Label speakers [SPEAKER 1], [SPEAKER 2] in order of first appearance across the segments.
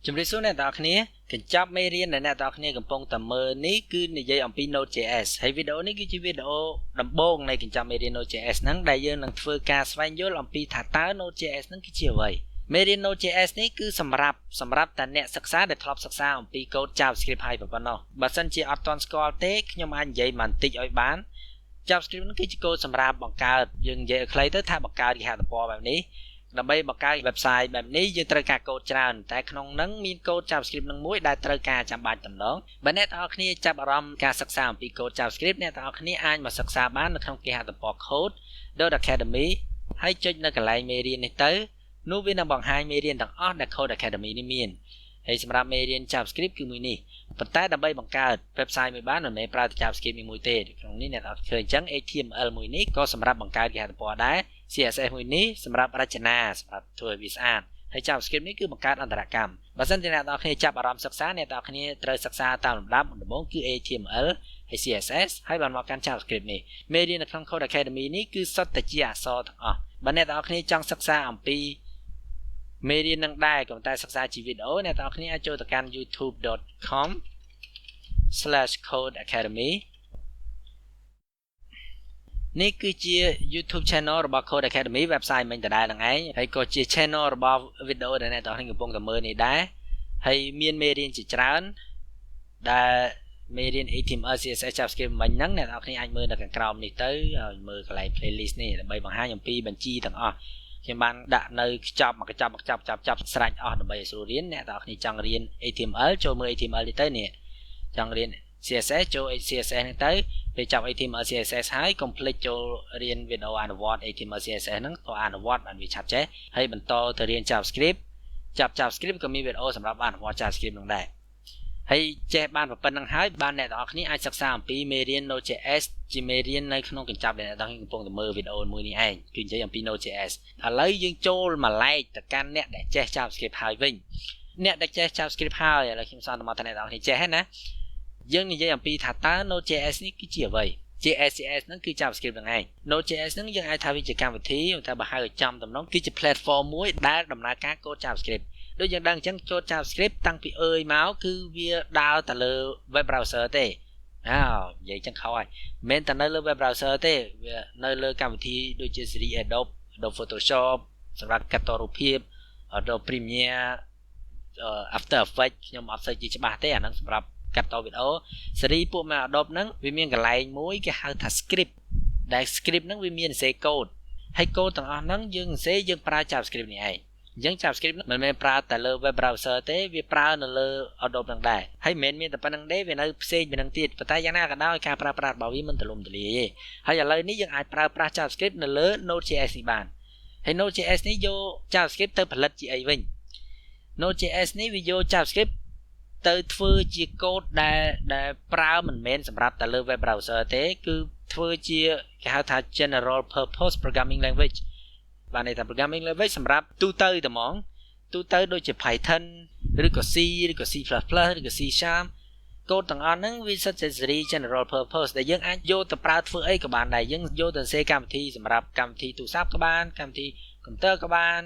[SPEAKER 1] ជំរាបសួរអ្នកទាំងអស់គ្នាកញ្ចប់មេរៀនដែលអ្នកទាំងអស់គ្នាកំពុងតែមើលនេះគឺនិយាយអំពី Node.js ហើយវីដេអូនេះគឺជាវីដេអូដំបូងនៃកញ្ចប់មេរៀន Node.js ហ្នឹងដែលយើងនឹងធ្វើការស្វែងយល់អំពីថាតើ Node.js ហ្នឹងគឺជាអ្វីមេរៀន Node.js នេះគឺសម្រាប់តែអ្នកសិក្សាដែលធ្លាប់សិក្សាអំពី code Javascript ហើយប៉ុណ្ណោះបើសិនជាអត់ទាន់ស្គាល់ទេខ្ញុំអាចនិយាយបន្តិចឲ្យបាន Javascript ហ្នឹងគឺជា code សម្រាប់បង្កើតយើងនិយាយឲ្យខ្លីទៅថាបង្កើតគេហទំព័របែបនេះដើម្បីបង្កើត website បែបនេះយើងត្រូវការ code ច្រើនតែក្នុងហ្នឹងមាន code Javascript នឹងមួយដែលត្រូវការចាំបាច់តំណងបើអ្នកទាំងអស់គ្នាចាប់អារម្មណ៍ការសិក្សាអំពី code Javascript អ្នកទាំងអស់គ្នាអាចមកសិក្សាបាននៅក្នុងគេហទំព័រ Khode.academy ហើយចុចនៅកន្លែងមេរៀននេះទៅនោះវានឹងបង្ហាញមេរៀនទាំងអស់ដែល Khode Academy នេះមានហើយសម្រាប់មេរៀន Javascript គឺមួយនេះប៉ុន្តែដើម្បីបង្កើត website មួយបានមិនមែនប្រើតែ Javascript មួយទេក្នុងនេះអ្នកអត់ឃើញអញ្ចឹង HTML មួយនេះក៏សម្រាប់បង្កើតគេហទំព័រដែរ CSS មួយនេះសម្រាប់រចនាសម្រាប់ធ្វើឲ្យវាស្អាតហើយ JavaScript នេះគឺបង្កើតអន្តរកម្មបើសិនជាអ្នកនរគ្នាចាប់អារម្មណ៍សិក្សាអ្នកនរគ្នាត្រូវសិក្សាតាមលំដាប់ដំបូងគឺ HTML ហើយ CSS ហើយបានមកកាន់ JavaScript នេះមេរៀននៅក្នុង Khode Academy នេះគឺសុទ្ធតែជាអក្សរទាំងអស់បើអ្នកនរគ្នាចង់សិក្សាអំពីមេរៀននឹងដែរក៏តែសិក្សាជាវីដេអូអ្នកនរគ្នាអាចចូលទៅកាន់ youtube.com/khodeacademy នេះគឺជា YouTube channel របស់ Khode Academy website មិញដដែលនឹងឯងហើយក៏ជា channel របស់វីដេអូដែលអ្នកទាំងអស់គ្នាកំពុងតែមើលនេះដែរហើយមានមេរៀនជាច្រើនដែលមេរៀន HTML CSS JavaScript មិញហ្នឹងអ្នកទាំងអស់គ្នាអាចមើលនៅខាងក្រោមនេះទៅហើយមើលកន្លែង playlist នេះដើម្បីបង្ហាញអំពីបញ្ជីទាំងអស់ខ្ញុំបានដាក់នៅខ្ចប់ស្រេចអស់ដើម្បីឲ្យស្រួលរៀនអ្នកទាំងអស់គ្នាចង់រៀន HTML ចូលមើល HTML នេះទៅនេះចង់រៀន CSS ចូល CSS ហ្នឹងទៅពេលចាប់ HTML CSS ហើយកុំភ្លេចចូលរៀនវីដេអូអនុវត្ត HTML CSS ហ្នឹងក៏អនុវត្តបានវាឆាប់ចេះហើយបន្តទៅរៀន JavaScript ចាប់ JavaScript ក៏មានវីដេអូសម្រាប់អនុវត្ត JavaScript ហ្នឹងដែរហើយចេះបានប៉ុណ្្នឹងហើយបានអ្នកទាំងអស់គ្នាអាចសិក្សាអំពីមេរៀន Node.js ជាមេរៀននៅក្នុងកញ្ចប់ដែលអ្នកទាំងអស់គ្នាកំពុងតែមើលវីដេអូមួយនេះឯងគឺនិយាយអំពី Node.js ឥឡូវយើងចូលមកឡែកទៅកាន់អ្នកដែលចេះ JavaScript ហើយវិញអ្នកដែលចេះ JavaScript ហើយឥឡូវខ្ញុំសន្មតថាអ្នកទាំងអស់គ្នាចេះហើយណាយើងនិយាយអំពីថាតើ Node.js នេះគឺជាអ្វី JS ហ្នឹងគឺ JavaScript ហ្នឹងឯង Node.js ហ្នឹងយើងអាចថាវាជាកម្មវិធីតែបើហៅឲ្យចំតំណងគឺជា platform មួយដែលដំណើរការកូដ JavaScript ដូចយើងដឹងអញ្ចឹងចូល JavaScript តាំងពីមកគឺវាដើរទៅលើ web browser ទេនិយាយចឹងខុសហើយមិនមែនតែនៅលើ web browser ទេវានៅលើកម្មវិធីដូចជា series Adobe Photoshop សម្រាប់កាត់តរូបភាព Adobe Premiere After Effects ខ្ញុំអត់សូវជាច្បាស់ទេអាហ្នឹងសម្រាប់កាត់តវីដេអូសេរីពួកមក Adobe ហ្នឹងវាមានកន្លែងមួយគេហៅថា script ដែល script ហ្នឹងវាមានសរសេរកូដហើយកូដទាំងអស់ហ្នឹងយើងសរសេរយើងប្រើ JavaScript នេះឯងអញ្ចឹង JavaScript មិនមែនប្រើតែលើ web browser ទេវាប្រើនៅលើ Adobe ហ្នឹងដែរហើយមិនមែនមានតែប៉ុណ្្នឹងទេវានៅផ្សេងពីហ្នឹងទៀតប៉ុន្តែយ៉ាងណាក៏ដោយការប្រើប្រាស់របស់វាមិនទូលំទូលាយទេហើយឥឡូវនេះយើងអាចប្រើប្រាស់ JavaScript នៅលើ Node.js នេះបានហើយ Node.js នេះយក JavaScript ទៅផលិតជាអីវិញ Node.js នេះវាយក JavaScriptទៅធ្វើជាកូដដែលប្រើមិនមែនសម្រាប់តែលើ web browser ទេគឺធ្វើជាគេហៅថា general purpose programming language បានន័យថា programming language សម្រាប់ទូទៅតែហ្មងទូទៅដូចជា Python ឬក៏ C ឬក៏ C++ ឬក៏ C# កូដទាំងអស់ហ្នឹងវាសិតជា series general purpose ដែលយើងអាចយកទៅប្រើធ្វើអីក៏បានដែរយើងយកទៅសរសេរកម្មវិធីសម្រាប់កម្មវិធីទូរស័ព្ទក៏បានកម្មវិធីកុំព្យូទ័រក៏បាន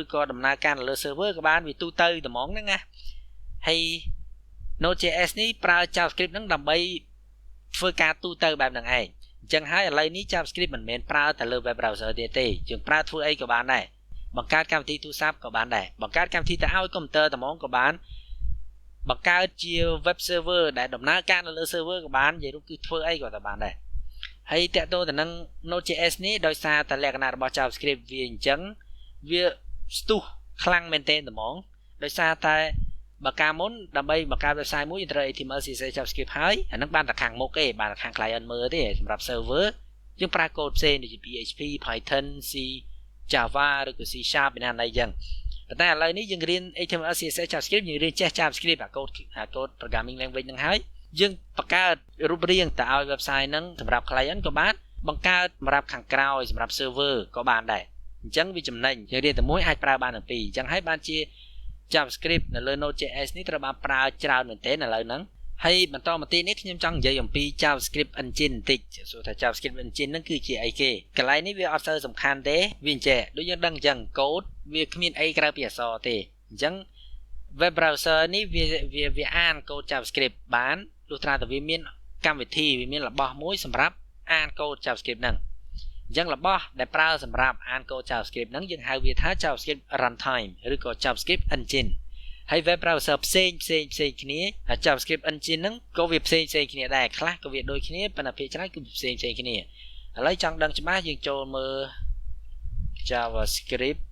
[SPEAKER 1] ឬក៏ដំណើរការនៅលើ server ក៏បានវាទូទៅតែហ្មងហ្នឹងណាហើយ Node.js នេះប្រើ JavaScript ហ្នឹងដើម្បីធ្វើការទូទៅបែបហ្នឹងឯងអញ្ចឹងហើយឥឡូវនេះ JavaScript មិនមែនប្រើតែលើ web browser ទេយើងប្រើធ្វើអីក៏បានដែរបង្កើតកម្មវិធីទូរស័ព្ទក៏បានដែរបង្កើតកម្មវិធីទៅឲ្យកុំព្យូទ័រតែហ្មងក៏បានបង្កើតជា web server ដែលដំណើរការនៅលើ server ក៏បាននិយាយរួមគឺធ្វើអីក៏តែបានដែរហើយតកតទៅនឹង Node.js នេះដោយសារតែលក្ខណៈរបស់ JavaScript វាអញ្ចឹងវាស្ទុះខ្លាំងមែនទែនតែហ្មងដោយសារតែបើកាលមុនដើម្បីបង្កើត website មួយយើងត្រូវ HTML CSS JavaScript ហើយអាហ្នឹងបានតែខាងមុខទេបានតែខាង client មើលទេសម្រាប់ server យើងប្រើកូដផ្សេងដូចជា PHP Python C Java ឬក៏ C# ពីណាណីអញ្ចឹងប៉ុន្តែឥឡូវនេះយើងរៀន HTML CSS JavaScript យើងរៀនចេះ JavaScript អាកូដ programming language ហ្នឹងហើយយើងបង្កើតរូបរាងទៅឲ្យ website ហ្នឹងសម្រាប់ client ក៏បានបង្កើតសម្រាប់ខាងក្រោយសម្រាប់ server ក៏បានដែរអញ្ចឹងវាចំណេញយើងរៀនតែមួយអាចប្រើបានទាំងពីរអញ្ចឹងហើយបានជាJavaScript នៅលើ Node.js នេះត្រូវបានប្រើច្រើនមែនទែនឥឡូវហ្នឹងហើយបន្តមកទីនេះខ្ញុំចង់និយាយអំពី JavaScript engine បន្តិចសួរថា JavaScript engine ហ្នឹងគឺជាអីគេកន្លែងនេះវាអត់សូវសំខាន់ទេវាអញ្ចឹងដូចយើងដឹងអញ្ចឹងកូដវាគ្មានអីក្រៅពីអក្សរទេអញ្ចឹង web browser នេះវាអានកូដ JavaScript បានលុះត្រាតែវាមានកម្មវិធីវាមានរបស់មួយសម្រាប់អានកូដ JavaScript ហ្នឹងអញ្ចឹងរបស់ដែលប្រើសម្រាប់អានកូដ JavaScript ហ្នឹងយើងហៅវាថា JavaScript runtime ឬក៏ JavaScript engine ហើយ web browser ផ្សេងគ្នា JavaScript engine ហ្នឹងក៏វាផ្សេងគ្នាដែរខ្លះក៏វាដូចគ្នាប៉ុន្តែភាគច្រើនគឺផ្សេងគ្នាឥឡូវចង់ដឹងច្បាស់យើងចូលមើល JavaScript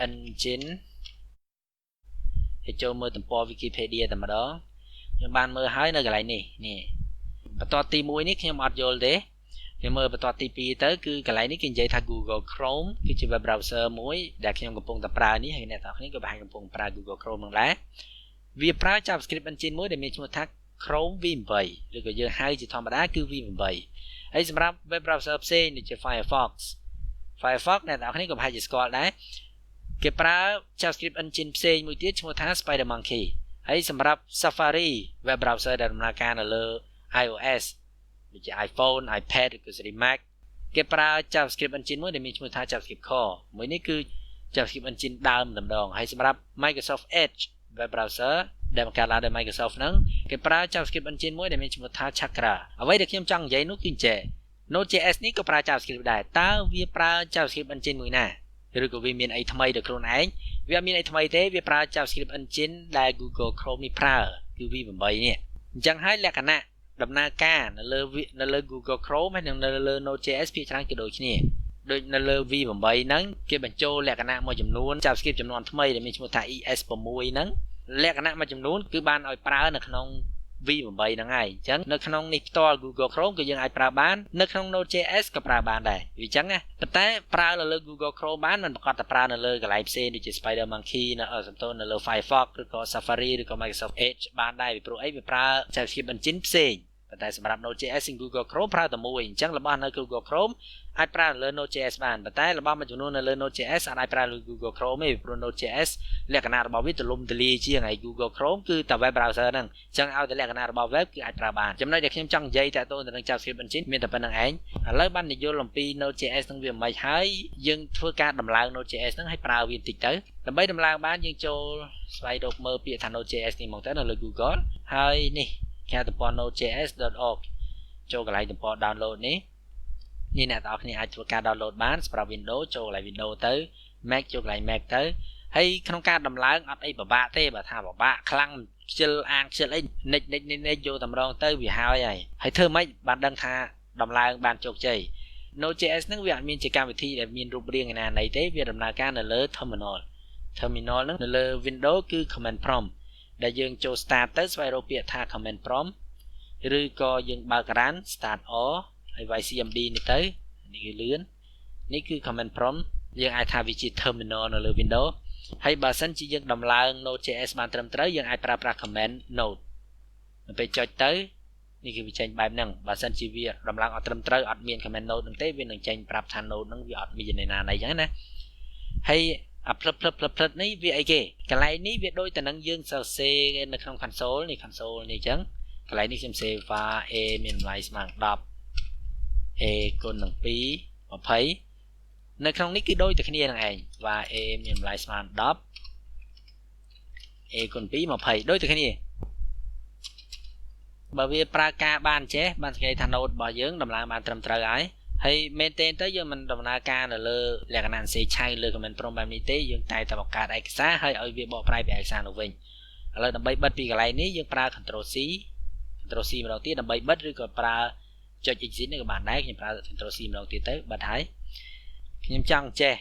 [SPEAKER 1] engine ហើយចូលមើលទំព័រ Wikipedia តែម្ដងខ្ញុំបានមើលហើយនៅកន្លែងនេះបន្ទាត់ទី1នេះខ្ញុំអត់យល់ទេខ្ញុំមើលបន្ទាត់ទី2ទៅគឺកន្លែងនេះគេនិយាយថា Google Chrome គឺជា web browser មួយដែលខ្ញុំកំពុងតែប្រើនេះហើយអ្នកនរគ្នាក៏ប្រហែលកំពុងប្រើ Google Chrome នឹងដែរវាប្រើ JavaScript engine មួយដែលមានឈ្មោះថា Chrome V8 ឬក៏យើងហៅជាធម្មតាគឺ V8 ហើយសម្រាប់ web browser ផ្សេងដូចជា Firefox អ្នកនរគ្នាក៏ប្រហែលជាស្គាល់ដែរគេប្រើ JavaScript engine ផ្សេងមួយទៀតឈ្មោះថា SpiderMonkey ហើយសម្រាប់ Safari web browser ដែលដំណើរការនៅលើ iOS ដូចជា iPhone, iPad ឬក៏ Siri Mac គេប្រើ JavaScript engine មួយដែលមានឈ្មោះថា JavaScript Core មួយនេះគឺ JavaScript engine ដើមតែម្ដងហើយសម្រាប់ Microsoft Edge web browser ដែលបង្កើតឡើងដោយ Microsoft ហ្នឹងគេប្រើ JavaScript engine មួយដែលមានឈ្មោះថា Chakra អ្វីដែលខ្ញុំចង់និយាយនោះគឺចេះ Node.js នេះក៏ប្រើ JavaScript ដែរតើវាប្រើ JavaScript engine មួយណាឬក៏វាមានអីថ្មីដល់ខ្លួនឯងវាអត់មានអីថ្មីទេវាប្រើ JavaScript engine ដែល Google Chrome នេះប្រើគឺ V8 នេះអញ្ចឹងហើយលក្ខណៈដំណើរការនៅលើ Google Chrome ហើយនិងនៅលើ Node.js ភាគច្រើនគឺដូចគ្នាដូចនៅលើ V8 ហ្នឹងគេបញ្ចូលលក្ខណៈមួយចំនួន JavaScript ចំនួនថ្មីដែលមានឈ្មោះថា ES6 ហ្នឹងលក្ខណៈមួយចំនួនគឺបានឲ្យប្រើនៅក្នុង V8 ហ្នឹងហើយអញ្ចឹងនៅក្នុងនេះផ្ទាល់ Google Chrome ក៏យើងអាចប្រើបាននៅក្នុង Node.js ក៏ប្រើបានដែរវាអញ្ចឹងណាប៉ុន្តែប្រើនៅលើ Google Chrome បានមិនប្រកាសតែប្រើនៅលើកន្លែងផ្សេងដូចជា SpiderMonkey នៅលើ Firefox ឬក៏ Safari ឬក៏ Microsoft Edge បានដែរពីព្រោះអីវាប្រើ JavaScript engine ផ្សេងប៉ុន្តែសម្រាប់ Node.js និង Google Chrome ប្រើតែមួយអញ្ចឹងរបស់នៅ Google Chrome អាចប្រើលើ Node.js បានប៉ុន្តែរបស់មួយចំនួននៅលើ Node.js អាចប្រើលើ Google Chrome ទេព្រោះ Node.js លក្ខណៈរបស់វាទូលំទូលាយជាងហើយ Google Chrome គឺតែ web browser ហ្នឹងអញ្ចឹងឲ្យតែលក្ខណៈរបស់ web គឺអាចប្រើបានចំណុចដែលខ្ញុំចង់និយាយតាក់ទងទៅនឹង JavaScript engine មានតែប៉ុណ្្នឹងឯងឥឡូវបាននិយាយអំពី Node.js ហ្នឹងវាមិនហើយយើងធ្វើការដំឡើង Node.js ហ្នឹងឲ្យប្រើវាបន្តិចទៅដើម្បីដំឡើងបានយើងចូលស្វែងរកមើលពាក្យថា Node.js នេះមកទៅនៅលើ Google ហើយនេះគេហៅទំព័រ nodejs.org ចូលកន្លែងទំព័រ download នេះអ្នកទាំងអស់គ្នាអាចធ្វើការ download បានសម្រាប់ Windows ចូលកន្លែង Windows ទៅ Mac ចូលកន្លែង Mac ទៅហើយក្នុងការដំឡើងអត់អីពិបាកទេបើថាពិបាកខ្លាំងខ្ជិលអាងខ្ជិលអីនិចយកតែម្ដងទៅវាហើយធ្វើម៉េចបានដឹងថាដំឡើងបានជោគជ័យ Node.js ហ្នឹងវាអត់មានជាកម្មវិធីដែលមានរូបរាងឯណាណីទេវាដំណើរការនៅលើ terminal ហ្នឹងនៅលើ Windows គឺ command prompt ដែលយើងចូល start ទៅស្វែងរកពាក្យថា command prompt ឬក៏យើងបើក run start all ហើយ YCMD នេះទៅនេះគឺលឿននេះគឺ command prompt យើងអាចថាវាជា terminal នៅលើ Windows ហើយបើសិនជាយើងដំឡើង Node.js បានត្រឹមត្រូវយើងអាចប្រើប្រាស់ command node ទៅពេលចុចទៅនេះគឺវាចេញបែបហ្នឹងបើសិនជាវាដំឡើងអត់ត្រឹមត្រូវអត់មាន command node ហ្នឹងទេវានឹងចេញប្រាប់ថា node ហ្នឹងវាអត់មានណាណីចឹងណាហើយអាផ្លឹបនេះវាអីគេកន្លែងនេះវាដូចតែនឹងយើងសរសេរនៅក្នុង console នេះអញ្ចឹងកន្លែងនេះខ្ញុំសេ var a មានតម្លៃស្មើនឹង10 a គុណនឹង2 20នៅក្នុងនេះគឺដូចតែគ្នានឹងឯង var a មានតម្លៃស្មើនឹង10 a គុណ2 20ដូចតែគ្នាបើវាប្រើការបានចេះបានសង្កេតថា node របស់យើងដំឡើងបានត្រឹមត្រូវហើយមែនទេទៅយើងមិនដំណើរការនៅលើលក្ខណៈសេឆៅលើ command prompt បែបនេះទេយើងតែបង្កើតឯកសារហើយឲ្យវាបកប្រែពីឯកសារនោះវិញឥឡូវដើម្បីបិទពីកន្លែងនេះយើងប្រើ Ctrl C ម្ដងទៀតដើម្បីបិទឬក៏ប្រើចុច exit នេះក៏បានដែរខ្ញុំប្រើ Ctrl C ម្ដងទៀតទៅបិទហើយខ្ញុំចង់ចេះ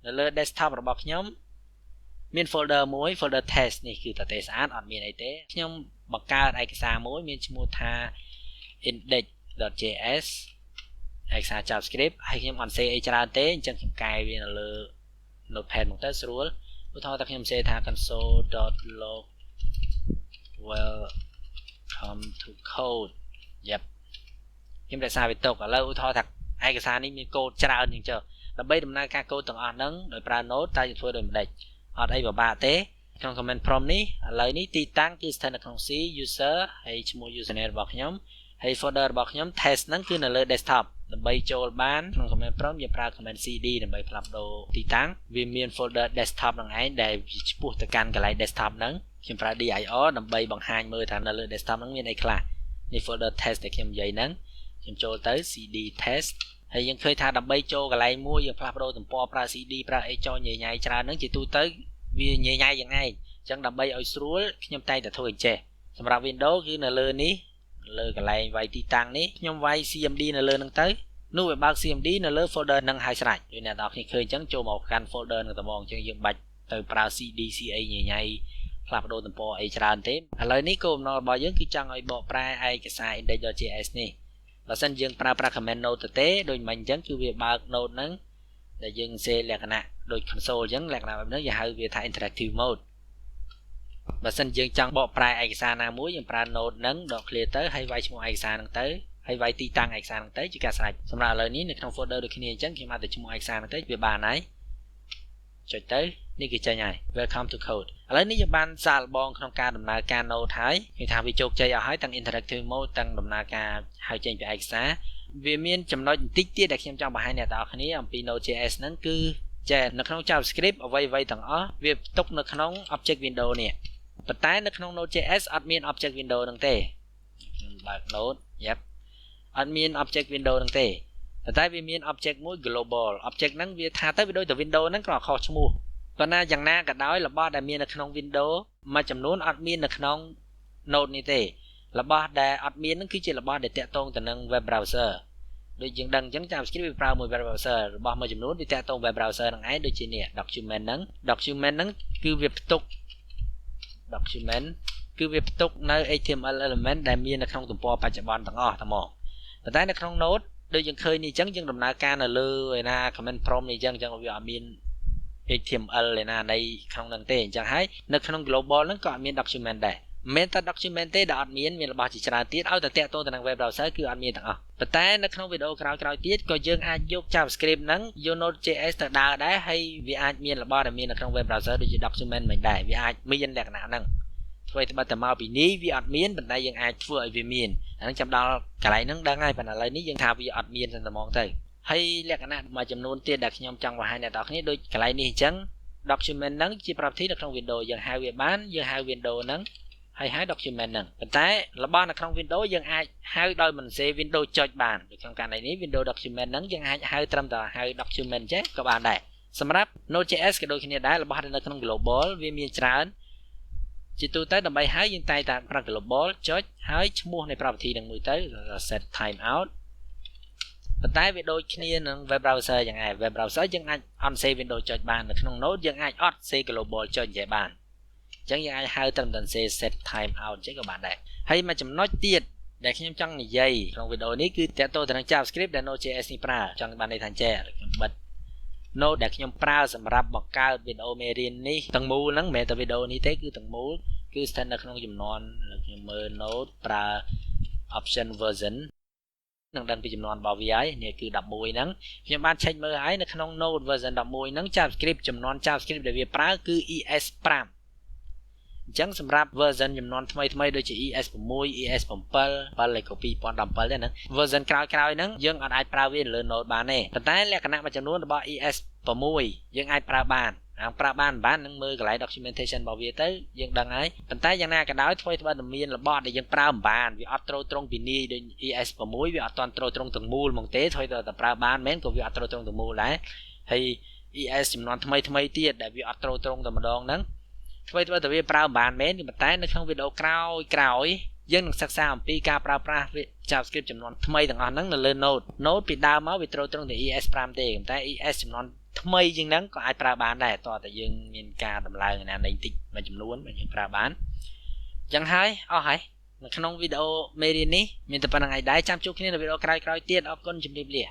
[SPEAKER 1] នៅលើ desktop របស់ខ្ញុំមាន folder មួយ folder test នេះគឺតែស្អាតអត់មានអីទេខ្ញុំបង្កើតឯកសារមួយមានឈ្មោះថា index.js ឯកសារ JavaScript ហើយខ្ញុំអត់សេអីច្រើនទេអញ្ចឹងខ្ញុំកែវានៅលើ notepad មកទៅស្រួលឧទាហរណ៍ថាខ្ញុំសេថា console.log welcome to Khode ខ្ញុំរក្សាវាទុកឥឡូវឧទាហរណ៍ថាឯកសារនេះមានកូដច្រើនជាងចុះដើម្បីដំណើរការកូដទាំងអស់ហ្នឹងដោយប្រើ Node តើធ្វើដូចម្ដេចអត់អីពិបាកទេក្នុង command prompt នេះឥឡូវនេះទីតាំងគឺស្ថិតនៅក្នុង C user ហើយឈ្មោះ username របស់ខ្ញុំហើយ folder របស់ខ្ញុំ test ហ្នឹងគឺនៅលើ desktop ដើម្បីចូលបានក្នុង command prompt យើងប្រើ command cd ដើម្បីផ្លាស់ប្ដូរទីតាំងវាមាន folder desktop ហ្នឹងឯងដែលឆ្ពោះទៅកាន់កន្លែង desktop ហ្នឹង ខ្ញុំប្រើ dir ដើម្បីបង្ហាញមើលថានៅលើ desktop ហ្នឹងមានអីខ្លះនេះ folder test ដែលខ្ញុំនិយាយហ្នឹងខ្ញុំចូលទៅ cd test ហើយយើងឃើញថាដើម្បីចូលកន្លែងមួយយើងផ្លាស់ប្ដូរទំព័រប្រើ cd ប្រើអីចោញញ៉ៃច្រើនហ្នឹងជាទូទៅវាញ៉ៃយ៉ាងឯងអញ្ចឹងដើម្បីឲ្យស្រួលខ្ញុំតែងតែធ្វើអញ្ចេះសម្រាប់ Windows គឺនៅលើនេះលើកន្លែងវាយទីតាំងនេះខ្ញុំវាយ cmd នៅលើហ្នឹងទៅនោះវាបើក cmd នៅលើ folder ហ្នឹងហើយស្រេចដូចអ្នកនរគ្នាឃើញអញ្ចឹងចូលមកកាន់ folder ហ្នឹងតែហ្មងអញ្ចឹងយើងបាច់ទៅប្រើ cd អីញ៉ៃផ្លាស់ប្ដូរទំព័រអីច្រើនទេឥឡូវនេះគោលបំណងរបស់យើងគឺចង់ឲ្យបកប្រែឯកសារ index.js នេះបើសិនយើងប្រើប្រាស់ command node ទៅទេដូចមិញអញ្ចឹងគឺវាបើក node ហ្នឹងដែលយើងសេលក្ខណៈដូច console អញ្ចឹងលក្ខណៈបែបហ្នឹងយើងហៅវាថា interactive mode បើសិនយើងចង់បកប្រែឯកសារណាមួយយើងប្រើ node ហ្នឹងដក clear ទៅហើយវាយឈ្មោះឯកសារហ្នឹងទៅហើយវាយទីតាំងឯកសារហ្នឹងទៅជាការស្រេចសម្រាប់ឥឡូវនេះនៅក្នុង folder ដូចគ្នាអញ្ចឹងខ្ញុំអាចទៅឈ្មោះឯកសារហ្នឹងទៅវាបានហើយចុចទៅនេះគឺចេញហើយ welcome to code ឥឡូវនេះយើងបានសាកល្បងក្នុងការដំណើរការ node ហើយគឺថាវាជោគជ័យអស់ហើយទាំង interactive mode ទាំងដំណើរការហៅចេញពីឯកសារវាមានចំណុចបន្តិចទៀតដែលខ្ញុំចង់បង្ហាញអ្នកទាំងអស់គ្នាអំពី Node.js ហ្នឹងគឺចេះនៅក្នុង JavaScript អ្វីៗទាំងអស់វាផ្ទុកនៅក្នុង object window នេះប៉ុន្តែនៅក្នុង Node.js អត់មាន object window ហ្នឹងទេខ្ញុំបើក Node អត់មាន object window ហ្នឹងទេប៉ុន្តែវាមាន object មួយ global object ហ្នឹងវាថាទៅវាដូចតែ window ហ្នឹងគ្រាន់តែខុសឈ្មោះប៉ុន្តែយ៉ាងណាក៏ដោយរបស់ដែលមាននៅក្នុង window មួយចំនួនអត់មាននៅក្នុង Node នេះទេរបស់ដែលអត់មានហ្នឹងគឺជារបស់ដែលតាក់ទងទៅនឹង web browser ដូចយើងដឹងអញ្ចឹង JavaScript វាប្រើមួយ web browser របស់មួយចំនួនវាតាក់ទង web browser ហ្នឹងឯងដូចជានេះ document ហ្នឹងគឺវាផ្ទុក document គឺវាផ្ទុកនៅ HTML element ដែលមាននៅក្នុងទំព័របច្ចុប្បន្នទាំងអស់តែមកប៉ុន្តែនៅក្នុង Node ដូចយើងឃើញនេះអញ្ចឹងយើងដំណើរការនៅលើឯណា comment prompt នេះអញ្ចឹងវាអត់មាន HTML ឯណានៃក្នុងហ្នឹងទេអញ្ចឹងហើយនៅក្នុង global ហ្នឹងក៏អត់មាន document ដែរមិនតែ document ទេដែលអត់មានរបស់ជាច្រើនទៀតឲ្យតែតាក់ទងទៅនឹង web browser គឺអត់មានទាំងអស់ប៉ុន្តែនៅក្នុងវីដេអូក្រោយៗទៀតក៏យើងអាចយក JavaScript ហ្នឹងយក Node.js ទៅដើរដែរហើយវាអាចមានរបស់ដែលមាននៅក្នុង web browser ដូចជា document មិនដែរវាអាចមានលក្ខណៈហ្នឹងធ្វើតែតែមកពីនេះវាអត់មានប៉ុន្តែយើងអាចធ្វើឲ្យវាមានអាហ្នឹងចាំដល់កន្លែងហ្នឹងដឹងហើយប៉ុន្តែឥឡូវនេះយើងថាវាអត់មានតែហ្មងទៅហើយលក្ខណៈមួយចំនួនទៀតដែលខ្ញុំចង់បង្ហាញអ្នកនរគ្នាដូចកន្លែងនេះអញ្ចឹង document ហ្នឹងជា property នៅក្នុង Windows យើងហៅវាបានយើងហៅ Window ហ្នឹងហើយហៅ document ហ្នឹងប៉ុន្តែរបស់នៅក្នុង Windows យើងអាចហៅដោយមិនសេ Windows ចុចបានដូចក្នុងករណីនេះ Windows document ហ្នឹងយើងអាចហៅត្រឹមតែហៅ document ចេះក៏បានដែរសម្រាប់ Node.js ក៏ដូចគ្នាដែររបស់នៅក្នុង global វាមានច្រើនជាទូទៅដើម្បីហៅយើងតែងតែប្រើ global ចុចហើយឈ្មោះនៃ property ហ្នឹងមួយទៅ set timeout ប៉ុន្តែវាដូចគ្នានឹង web browser យ៉ាងឯង web browser យើងអាចអត់សេ Windows ចុចបាននៅក្នុង Node យើងអាចអត់សេ global ចុចចេះបានអញ្ចឹងយើងអាចហៅត្រឹមតែ set timeout ចេះក៏បានដែរហើយមួយចំណុចទៀតដែលខ្ញុំចង់និយាយក្នុងវីដេអូនេះគឺតើតើទៅនឹង JavaScript ដែល Node.js នេះប្រើចង់បានន័យថាចេះខ្ញុំបិទ Node ដែលខ្ញុំប្រើសម្រាប់បង្កើតវីដេអូមេរៀននេះទាំងមូលហ្នឹងមិនមែនតែវីដេអូនេះទេគឺទាំងមូលគឺស្ថិតនៅក្នុងចំនួនខ្ញុំមើល Node ប្រើ option version នឹងដឹងពីចំនួនរបស់វាហើយនេះគឺ11ហ្នឹងខ្ញុំបាន check មើលហើយនៅក្នុង Node version 11ហ្នឹង JavaScript ចំនួន JavaScript ដែលវាប្រើគឺ ES5 អញ្ចឹងសម្រាប់ version ចំនួនថ្មីដូចជា ES6 ES7 7លេខ2017ទេហ្នឹង version ក្រោយៗហ្នឹងយើងអត់អាចប្រើវាលើ Node បានទេប៉ុន្តែលក្ខណៈមួយចំនួនរបស់ ES6 យើងអាចប្រើបានប្រើបាននឹងមើលកន្លែង documentation របស់វាទៅយើងដឹងហើយប៉ុន្តែយ៉ាងណាក៏ដោយធ្វើទៅបើមានរបស់ដែលយើងប្រើមិនបានវាអត់ត្រូវត្រង់ពីនេះដូច ES6 វាអត់ទាន់ត្រូវត្រង់ទាំងមូលហ្មងទេធ្វើតែប្រើបានមែនក៏វាអត់ត្រូវត្រង់ទាំងមូលដែរហើយ ES ចំនួនថ្មីទៀតដែលវាអត់ត្រូវត្រង់តែម្ដងហ្នឹងធ្វើទៅវាប្រើមិនបានមែនប៉ុន្តែនៅក្នុងវីដេអូក្រោយយើងនឹងសិក្សាអំពីការប្រើប្រាស់ JavaScript ចំនួនថ្មីទាំងអស់ហ្នឹងនៅលើ Node ពីដើមមកវាត្រូវត្រង់តែ ES5 ទេប៉ុន្តែ ES ចំនួនថ្មីជាងហ្នឹងក៏អាចប្រើបានដែរតោះតែយើងមានការតម្លើងណានៃតិចមួយចំនួនបើយើងប្រើបានអញ្ចឹងហើយអស់ហើយនៅក្នុងវីដេអូមេរៀននេះមានតែប៉ុណ្្នឹងឯងដែរចាំជួបគ្នានៅវីដេអូក្រោយៗទៀតអរគុណជម្រាបលា